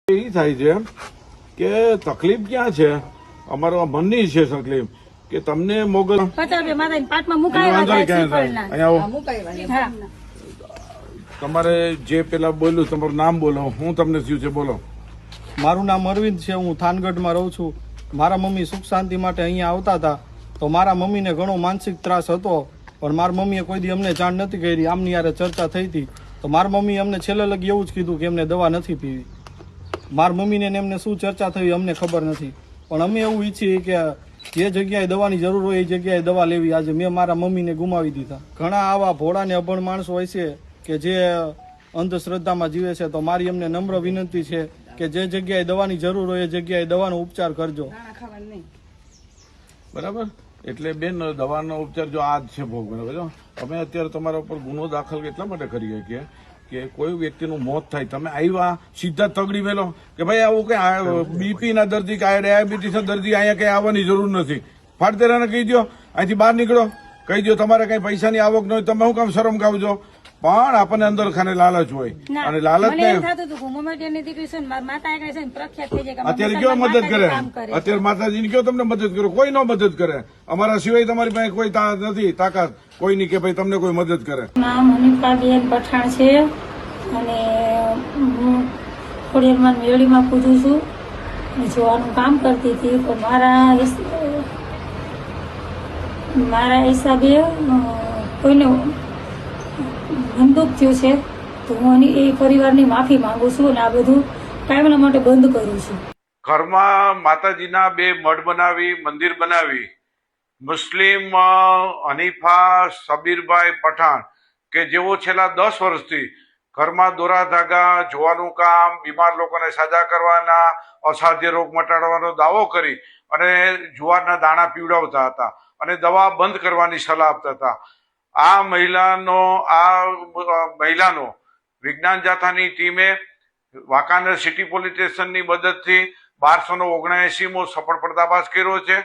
એ થાય છે કે તકલીફ ક્યાં છે, અમારા મનની છે તકલીફ કે તમને મોગલ તમારે જે પેલા બોલ્યું તમારું નામ બોલો, હું તમને થયું છે બોલો. મારું નામ અરવિંદ છે, હું થાનગઢમાં રહું છું. મારા મમ્મી સુખ શાંતિ માટે અહીંયા આવતા હતા તો મારા મમ્મીને ઘણો માનસિક ત્રાસ હતો, પણ મારા મમ્મીએ કોઈ દી અમને જાણ નથી કરી. આમની યારે ચર્ચા થઈ હતી તો મારા મમ્મીએ અમને છેલ્લે લગી એવું જ કીધું કે એમને દવા નથી પીવી. મારા મમ્મીને એમને શું ચર્ચા થઈ અમને ખબર નથી, પણ અમે એવું ઈચ્છીએ કે જે જગ્યાએ દવાની જરૂર હોય એ જગ્યાએ દવા લેવી. આજે મેં મારા મમ્મીને ગુમાવી દીધા. ઘણા આવા ભોળા ને અભણ માણસો હોય છે કે જે અંધશ્રદ્ધામાં જીવે છે, તો મારી એમને નમ્ર વિનંતી છે કે જે જગ્યાએ દવાની જરૂર હોય એ જગ્યાએ દવાનો ઉપચાર કરજો. બરાબર. એટલે બેન, દવાનો ઉપચાર જો આ જ છે ભોગ. બરાબર. અમે અત્યારે તમારા ઉપર ગુનો દાખલ એટલા માટે કરીએ કે કોઈ વ્યક્તિનું મોત થાય, તમે આવ્યા સીધા તગડી મેલો કે ભાઈ આવું કઈ બીપી ના દર્દી કે ડાયાબિટીસ ના દર્દી અહીંયા કઈ આવવાની જરૂર નથી. ફાટદેરાને કહી દો અહીંથી બહાર નીકળો, કહી દો તમારે કઈ પૈસાની આવક ન હોય, તમે શું કામ શરમ ખાવજો. પણ આપણને અંદર ખાને લાલચ હોય અને લાલચ ને અત્યારે કયો મદદ કરે, અત્યારે માતાજીને કયો તમને મદદ કરો, કોઈ નો મદદ કરે. અમારા સિવાય તમારી પાસે કોઈ નથી તાકાત કોઈની કે ભાઈ તમને કોઈ મદદ કરે. નામ અનિકાબેન પઠાણ છે અને હું ખોડિયારમાં મેળીમાં પૂજું છું, જોવાનું કામ કરતી હતી. પણ મારા હિસાબે કોઈને બંદૂક થયું છે તો હું એ પરિવારની માફી માંગુ છું અને આ બધું કાયમના માટે બંધ કરું છું. ઘરમાં માતાજીના બે મઢ બનાવી, મંદિર બનાવી, મુસ્લિમ હનીફા સબીરભાઈ પઠાણ કે જેઓ છેલ્લા 10 વર્ષથી ઘરમાં દોરા ધાગા, જોવાનું કામ, બીમાર લોકોને સાજા કરવાના, અસાધ્ય રોગ મટાડવાનો દાવો કરી અને જુવારના દાણા પીવડાવતા હતા અને દવા બંધ કરવાની સલાહ આપતા હતા. આ મહિલાનો વિજ્ઞાન જાથાની ટીમે વાંકાનેર સિટી પોલીસ સ્ટેશનની મદદથી 1279મો સફળ પર્દાફાશ કર્યો છે.